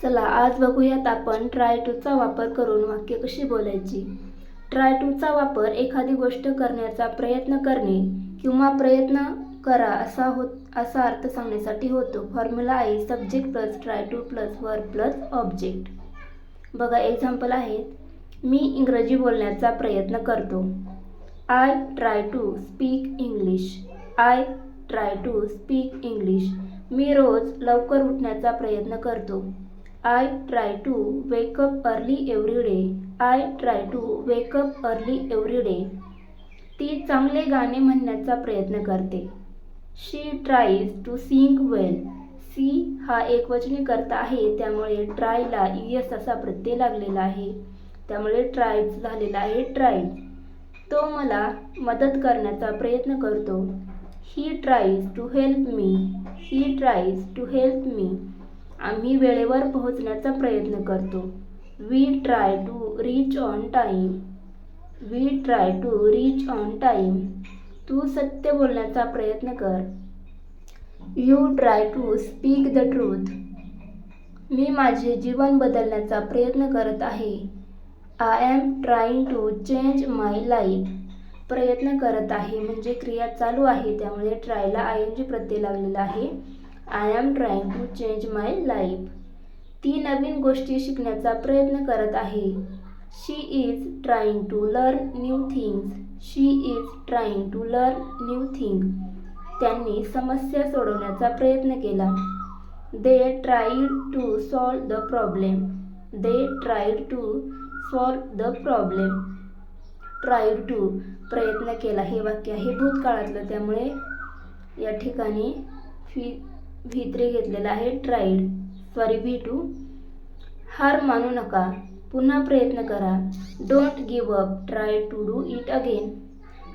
चला आज बघूयात आपण ट्राय टूचा वापर करून वाक्य कशी बोलायची। ट्राय टूचा वापर एखादी गोष्ट करण्याचा प्रयत्न करणे किंवा प्रयत्न करा असा अर्थ सांगण्यासाठी होतो। फॉर्म्युला आहे subject plus try to plus verb plus object. बघा एक्झाम्पल आहेत, मी इंग्रजी बोलण्याचा प्रयत्न करतो। I try to speak English. I try to speak English. मी रोज लवकर उठण्याचा प्रयत्न करतो। I try to wake up early every day. I try to wake up early every day. ती चांगले गाणे म्हणण्याचा प्रयत्न करते। She tries to sing well. She हा एकवचनी कर्ता आहे, त्यामुळे ट्रायला ईएस असा प्रत्यय लागलेला आहे, त्यामुळे ट्राय झालेला आहे ट्राईड। तो मला मदत करण्याचा प्रयत्न करतो। He tries to help me. He tries to help me. आम्ही वेळेवर पोहोचण्याचा प्रयत्न करतो। We try to reach on time. We try to reach on time. तू सत्य बोलण्याचा प्रयत्न कर। You try to speak the truth. मी माझे जीवन बदलण्याचा प्रयत्न करत आहे। I am trying to change my life. प्रयत्न करत आहे म्हणजे क्रिया चालू आहे, त्यामुळे ट्रायला आयएनजी प्रत्यय लागलेला आहे। I am trying to change my life. ती नवीन गोष्टी शिकण्याचा प्रयत्न करत आहे। She is trying to learn new things. She is trying to learn new thing. त्यांनी समस्या सोडवण्याचा प्रयत्न केला। They tried to solve the problem. They tried to solve the problem. Tried to प्रयत्न केला हे वाक्य आहे भूतकाळातलं, त्यामुळे या ठिकाणी V3 घेतलेला आहे ट्राईड, सॉरी V2। हार मानू नका, पुन्हा प्रयत्न करा। Don't give up, try to do it again.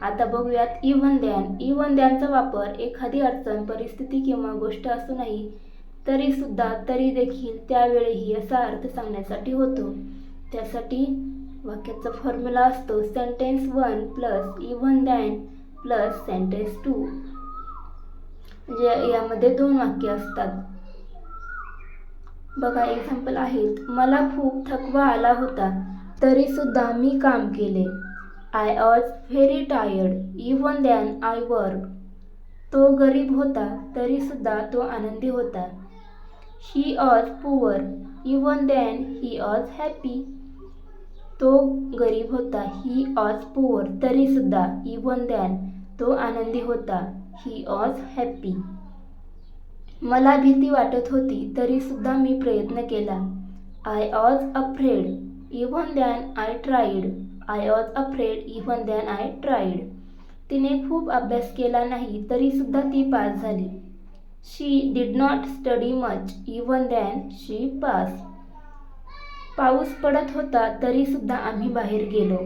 आता बघूयात इव्हन दॅन। इव्हन दॅनचा वापर एखादी अडचण, परिस्थिती किंवा गोष्ट असूनही तरी सुद्धा, तरी देखील, त्यावेळेही असा अर्थ सांगण्यासाठी होतो। त्यासाठी वाक्याचा फॉर्म्युला असतो sentence 1 plus even than plus sentence 2, म्हणजे यामध्ये 2 वाक्य असतात। बघा एक्झाम्पल आहेत, मला खूप थकवा आला होता तरी सुद्धा मी काम केले। I was very tired even than I work. तो गरीब होता तरी सुद्धा तो आनंदी होता। He was poor even than he was happy. तो गरीब होता, ही वॉज पुअर, तरी सुद्धा, इव्हन दॅन, तो आनंदी होता, ही वॉज हॅपी। मला भीती वाटत होती तरी सुद्धा मी प्रयत्न केला। I was afraid even than I tried. I was afraid even than I tried. तिने खूप अभ्यास केला नाही तरी सुद्धा ती पास झाली। She did not study much even than she pass. पाऊस पडत होता तरी सुद्धा आम्ही बाहेर गेलो।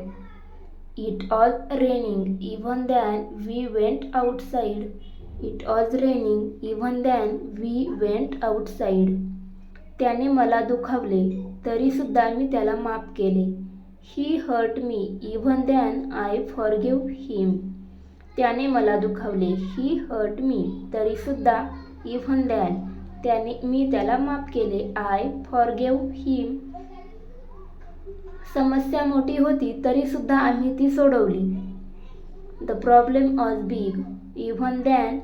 It was raining even than we went outside. It was raining even than we went outside. त्याने मला दुखावले तरी सुद्धा मी त्याला माफ केले। He hurt me even than I forgive him. त्याने मला दुखावले, ही हर्ट मी, तरी सुद्धा, इव्हन दॅन, मी त्याला माफ केले, आय फॉरगिव्ह हिम। समस्या मोठी होती तरी सुद्धा आम्ही ती सोडवली। The problem was big even than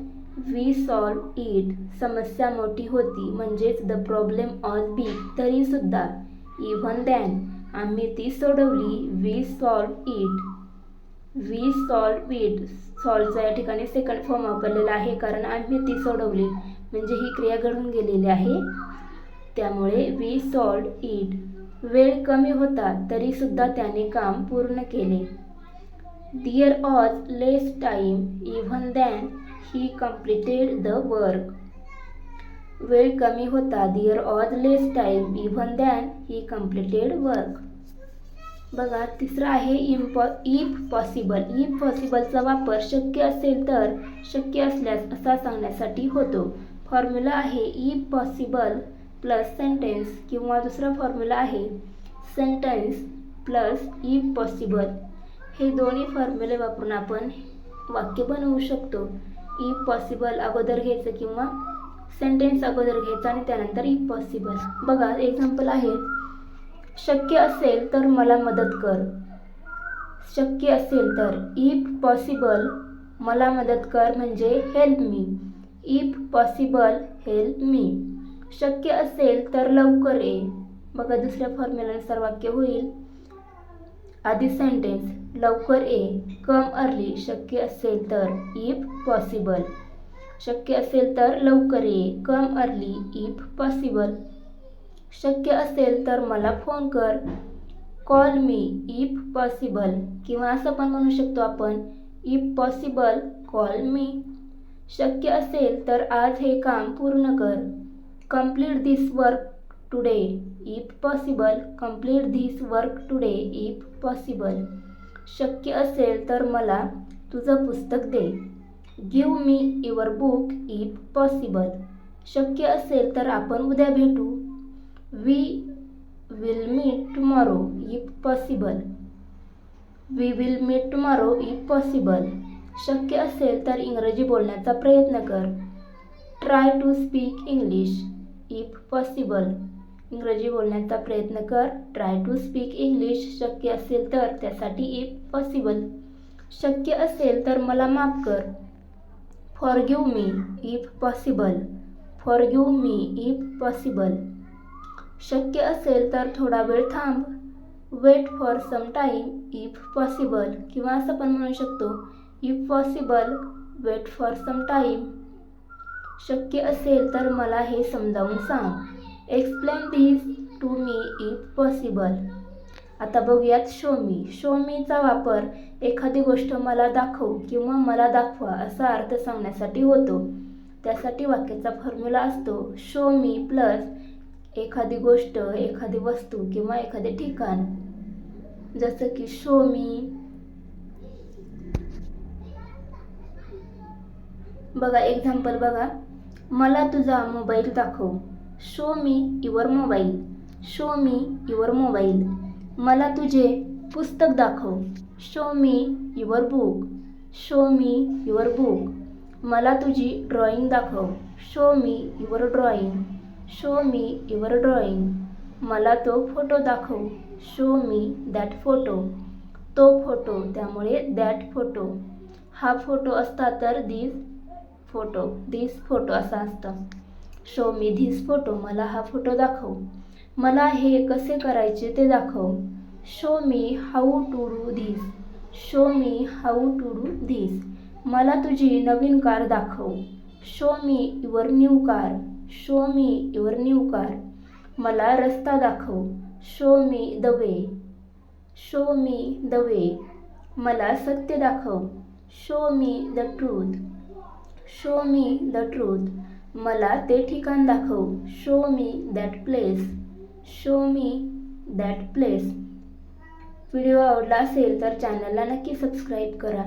we solve it. समस्या मोठी होती म्हणजेच द प्रॉब्लेम वॉज बिग, तरी सुद्धा, इव्हन दॅन, आम्ही ती सोडवली, we solve it. We solve it, सॉल्वचा या ठिकाणी सेकंड फॉर्म वापरलेला आहे, कारण आम्ही ती सोडवली म्हणजे ही क्रिया घडून गेलेली आहे, त्यामुळे वी सॉल्व इट। वेळ कमी होता तरी सुद्धा त्याने काम पूर्ण केले। There was less time even than he completed the work. वेळ कमी होता, there was less time even than he completed work. बघा तिसरं आहे इफ पॉसिबल। इफ पॉसिबलचा वापर शक्य असेल तर, शक्य असल्यास असा सांगण्यासाठी होतो। फॉर्म्युला आहे इफ पॉसिबल प्लस सेंटेन्स, किंवा दुसरा फॉर्म्युला आहे सेंटेन्स प्लस इफ पॉसिबल। हे दोन्ही फॉर्म्युले वापरून आपण वाक्य बनवू शकतो। इफ पॉसिबल अगोदर घ्यायचं किंवा सेंटेन्स अगोदर घ्यायचा आणि त्यानंतर इफ पॉसिबल. बघा एक्झाम्पल आहे, शक्य असेल तर मला मदत कर. शक्य असेल तर, इफ पॉसिबल मला मदत कर म्हणजे help me. If possible help me. शक्य असेल तर लवकर ये. बघा दुसऱ्या फॉर्म्युलानुसार वाक्य होईल. आधी सेंटेन्स, लवकर ये. कम अर्ली शक्य असेल तर, इफ पॉसिबल. शक्य असेल तर लवकर ये. कम अर्ली इफ पॉसिबल. शक्य असेल तर मला फोन कर. Call me if possible. किंवा असं पण म्हणू शकतो आपण, इफ पॉसिबल कॉल मी. शक्य असेल तर आज हे काम पूर्ण कर. Complete this work today if possible. Complete this work today if possible. शक्य असेल तर मला तुझं पुस्तक दे. Give me your book if possible. शक्य असेल तर आपण उद्या भेटू. We will meet tomorrow if possible. We will meet tomorrow if possible. शक्य असेल तर इंग्रजी बोलण्याचा प्रयत्न कर. Try to speak English if possible. इंग्रजी बोलण्याचा प्रयत्न कर. Try to speak English. शक्य असेल तर, त्यासाठी इफ पॉसिबल. शक्य असेल तर मला माफ कर. Forgive me if possible. Forgive me if possible. शक्य असेल तर थोडा वेळ थांब. Wait for some time if possible. किंवा असं पण म्हणू शकतो, if possible wait for some time. शक्य असेल तर मला हे समजावून सांग. Explain this to me if possible. आता बघूयात शो मी. शो मीचा वापर एखादी गोष्ट मला दाखव किंवा मला दाखवा असा अर्थ सांगण्यासाठी होतो. त्यासाठी वाक्याचा फॉर्म्युला असतो शो मी प्लस एखादी गोष्ट, एखादी वस्तू किंवा एखादे ठिकाण. जसं की शो मी. बघा एक्झाम्पल बघा, मला तुझा मोबाईल दाखव. Show me your mobile. Show me your mobile. मला तुझे पुस्तक दाखव. Show me your book. Show me your book. मला तुझी ड्रॉइंग दाखव. Show me your drawing. Show me your drawing. मला तो फोटो दाखव. Show me that photo. तो फोटो, त्यामुळे दॅट फोटो. हा फोटो असता तर दिस फोटो. दिस फोटो असा असतं. Show me this photo. मला हा फोटो दाखव. मला हे कसे करायचे ते दाखव. Show me how to do this. Show me how to do this. मला तुझी नवीन कार दाखव. Show me your new car. Show me your new car. मला रस्ता दाखव. Show me the way. Show me the way. मला सत्य दाखव. Show me the truth. Show me the truth. मला ते ठिकाण दाखव. Show me that place. Show me that place. Video आवडला असेल तर चॅनलला नक्की सबस्क्राईब करा.